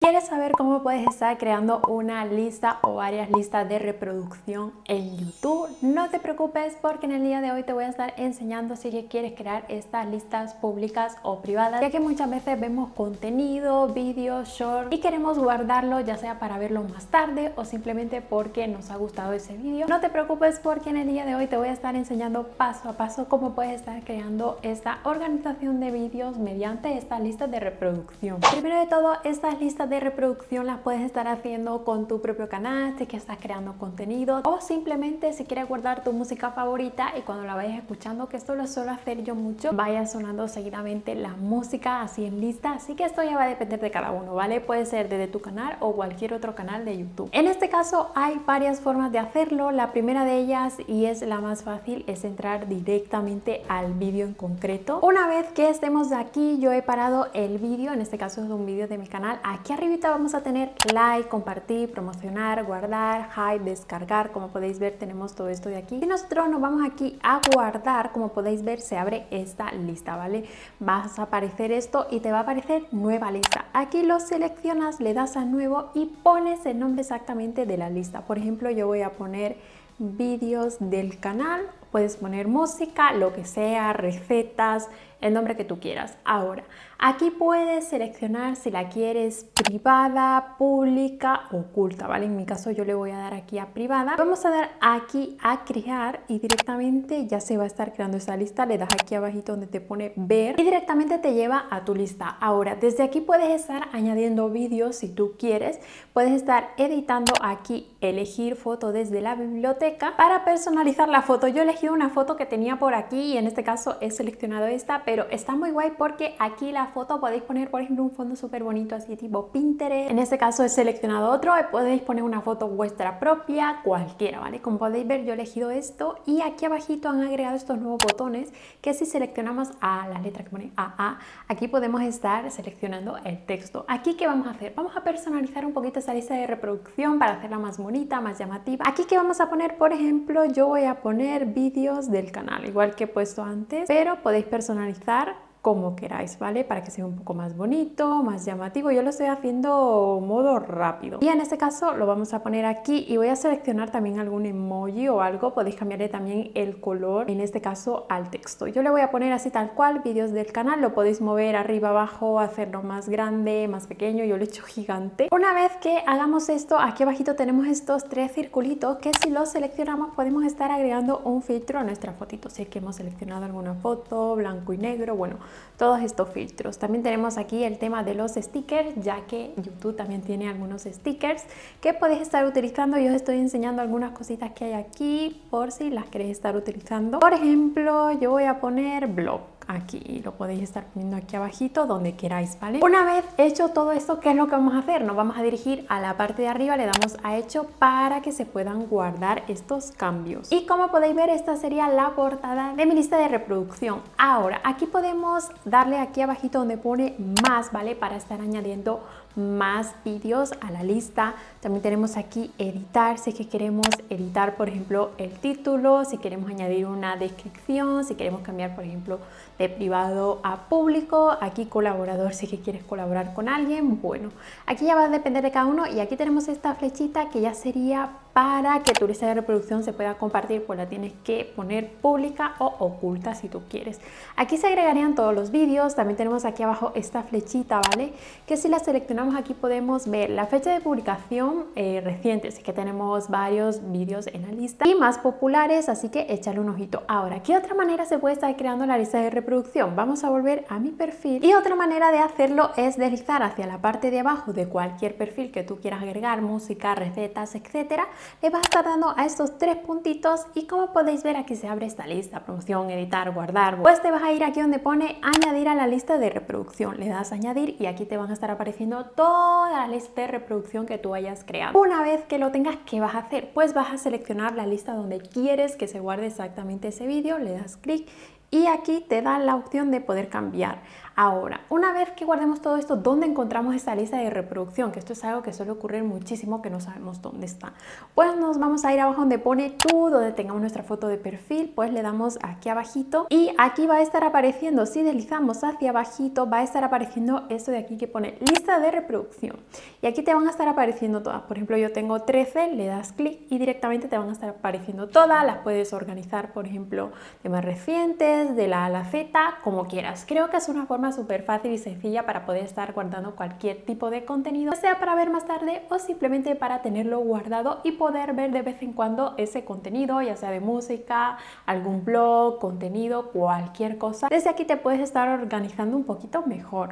¿Quieres saber cómo puedes estar creando una lista o varias listas de reproducción en YouTube? No te preocupes porque en el día de hoy te voy a estar enseñando si que quieres crear estas listas públicas o privadas, ya que muchas veces vemos contenido, vídeos, shorts y queremos guardarlo ya sea para verlo más tarde o simplemente porque nos ha gustado ese vídeo. No te preocupes porque en el día de hoy te voy a estar enseñando paso a paso cómo puedes estar creando esta organización de vídeos mediante estas listas de reproducción. Primero de todo, estas listas de reproducción las puedes estar haciendo con tu propio canal si que estás creando contenido o simplemente si quieres guardar tu música favorita y cuando la vayas escuchando, que esto lo suelo hacer yo mucho, vaya sonando seguidamente la música así en lista, así que esto ya va a depender de cada uno, ¿vale? Puede ser desde tu canal o cualquier otro canal de YouTube. En este caso hay varias formas de hacerlo. La primera de ellas, y es la más fácil, es entrar directamente al vídeo en concreto. Una vez que estemos aquí, yo he parado el vídeo, en este caso es un vídeo de mi canal. Aquí arribita vamos a tener like, compartir, promocionar, guardar, hide, descargar. Como podéis ver, tenemos todo esto de aquí. Y nosotros nos vamos aquí a guardar. Como podéis ver, se abre esta lista, ¿vale? Vas a aparecer esto y te va a aparecer nueva lista. Aquí lo seleccionas, le das a nuevo y pones el nombre exactamente de la lista. Por ejemplo, yo voy a poner vídeos del canal, puedes poner música, lo que sea, recetas, el nombre que tú quieras. Ahora, aquí puedes seleccionar si la quieres privada, pública, oculta, ¿vale? En mi caso yo le voy a dar aquí a privada. Vamos a dar aquí a crear y directamente ya se va a estar creando esa lista. Le das aquí abajito donde te pone ver y directamente te lleva a tu lista. Ahora, desde aquí puedes estar añadiendo vídeos si tú quieres. Puedes estar editando aquí, elegir foto desde la biblioteca para personalizar la foto. Yo he elegido una foto que tenía por aquí y en este caso he seleccionado esta, pero está muy guay porque aquí la foto podéis poner, por ejemplo, un fondo súper bonito así tipo Pinterest. En este caso he seleccionado otro, podéis poner una foto vuestra propia, cualquiera, ¿vale? Como podéis ver, yo he elegido esto y aquí abajito han agregado estos nuevos botones que si seleccionamos a la letra que pone AA, aquí podemos estar seleccionando el texto. Aquí, ¿qué vamos a hacer? Vamos a personalizar un poquito esa lista de reproducción para hacerla más bonita, más llamativa. Aquí, ¿qué vamos a poner? Por ejemplo, yo voy a poner vídeos del canal, igual que he puesto antes, pero podéis personalizar como queráis, ¿vale? Para que sea un poco más bonito, más llamativo. Yo lo estoy haciendo modo rápido. Y en este caso lo vamos a poner aquí y voy a seleccionar también algún emoji o algo. Podéis cambiarle también el color, en este caso al texto. Yo le voy a poner así tal cual, vídeos del canal. Lo podéis mover arriba, abajo, hacerlo más grande, más pequeño. Yo lo he hecho gigante. Una vez que hagamos esto, aquí abajito tenemos estos tres circulitos que si los seleccionamos podemos estar agregando un filtro a nuestra fotito. Si es que hemos seleccionado alguna foto, blanco y negro, bueno, todos estos filtros. También tenemos aquí el tema de los stickers, ya que YouTube también tiene algunos stickers que podéis estar utilizando. Yo os estoy enseñando algunas cositas que hay aquí por si las queréis estar utilizando. Por ejemplo, yo voy a poner blog. Aquí lo podéis estar poniendo aquí abajito donde queráis, ¿vale? Una vez hecho todo esto, ¿qué es lo que vamos a hacer? Nos vamos a dirigir a la parte de arriba, le damos a hecho para que se puedan guardar estos cambios. Y como podéis ver, esta sería la portada de mi lista de reproducción. Ahora, aquí podemos darle aquí abajito donde pone más, ¿vale? Para estar añadiendo más vídeos a la lista. También tenemos aquí editar, si es que queremos editar, por ejemplo, el título, si queremos añadir una descripción, si queremos cambiar, por ejemplo, de privado a público. Aquí colaborador, si es que quieres colaborar con alguien. Bueno, aquí ya va a depender de cada uno y aquí tenemos esta flechita que ya sería para que tu lista de reproducción se pueda compartir, pues la tienes que poner pública o oculta si tú quieres. Aquí se agregarían todos los vídeos. También tenemos aquí abajo esta flechita, ¿vale? Que si la seleccionamos aquí podemos ver la fecha de publicación reciente, así que tenemos varios vídeos en la lista y más populares, así que échale un ojito. Ahora, ¿qué otra manera se puede estar creando la lista de reproducción? Vamos a volver a mi perfil y otra manera de hacerlo es deslizar hacia la parte de abajo de cualquier perfil que tú quieras agregar, música, recetas, etcétera. Le vas a estar dando a estos tres puntitos y como podéis ver aquí se abre esta lista, promoción, editar, guardar. Pues te vas a ir aquí donde pone añadir a la lista de reproducción, le das a añadir y aquí te van a estar apareciendo toda la lista de reproducción que tú hayas creado. Una vez que lo tengas, ¿qué vas a hacer? Pues vas a seleccionar la lista donde quieres que se guarde exactamente ese vídeo, le das clic y aquí te da la opción de poder cambiar. Ahora, una vez que guardemos todo esto, ¿dónde encontramos esta lista de reproducción? Que esto es algo que suele ocurrir muchísimo, que no sabemos dónde está. Pues nos vamos a ir abajo donde pone tú, donde tengamos nuestra foto de perfil, pues le damos aquí abajito y aquí va a estar apareciendo, si deslizamos hacia abajito, va a estar apareciendo esto de aquí que pone lista de reproducción. Y aquí te van a estar apareciendo todas. Por ejemplo, yo tengo 13, le das clic y directamente te van a estar apareciendo todas. Las puedes organizar, por ejemplo, de más recientes, de la A a la Z, como quieras. Creo que es una forma súper fácil y sencilla para poder estar guardando cualquier tipo de contenido, sea para ver más tarde o simplemente para tenerlo guardado y poder ver de vez en cuando ese contenido, ya sea de música, algún blog, contenido, cualquier cosa. Desde aquí te puedes estar organizando un poquito mejor.